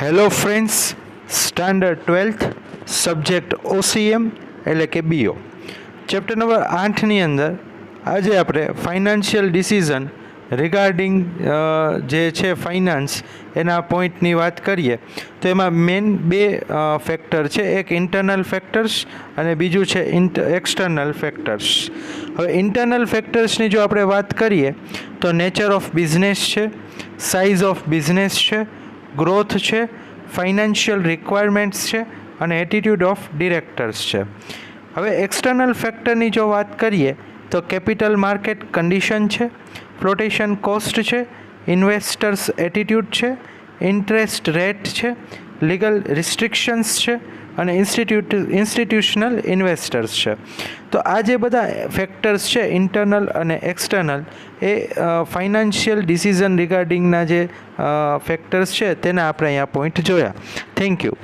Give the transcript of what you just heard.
Hello friends, standard 12th subject OCM એટલે કે BO chapter number 8ની અંદર આજે આપણે ફાઇનાન્શિયલ ડિસિઝન રિગાર્ડિંગ જે છે ફાઇનાન્સ એના પોઈન્ટની વાત કરીએ તો એમાં મેઇન બે ફેક્ટર છે, એક ઇન્ટરનલ ફેક્ટર્સ અને બીજું છે એક્સટર્નલ ફેક્ટર્સ. હવે ઇન્ટરનલ ફેક્ટર્સની જો આપણે વાત કરીએ તો નેચર ઓફ બિઝનેસ છે, સાઇઝ ઓફ બિઝનેસ છે, ગ્રોથ છે, ફાઇનાન્શિયલ રિક્વાયરમેન્ટ્સ છે અને એટીટ્યૂડ ઓફ ડિરેક્ટર્સ છે. હવે એક્સટર્નલ ફેક્ટરની જો વાત કરીએ તો કેપિટલ માર્કેટ કન્ડિશન છે, ફ્લોટેશન કોસ્ટ છે, ઇન્વેસ્ટર્સ એટીટ્યૂડ છે, ઇન્ટરેસ્ટ રેટ છે, લીગલ રિસ્ટ્રિક્શન્સ છે અને ઇન્સ્ટિટ્યુશનલ ઇન્વેસ્ટર્સ છે. તો આ જે બધા ફેક્ટર્સ છે ઇન્ટરનલ અને એક્સટર્નલ એ ફાઇનાન્શિયલ ડિસિઝન રિગાર્ડિંગના જે ફેક્ટર્સ છે તેના આપણે અહીંયા પોઈન્ટ જોયા. Thank you.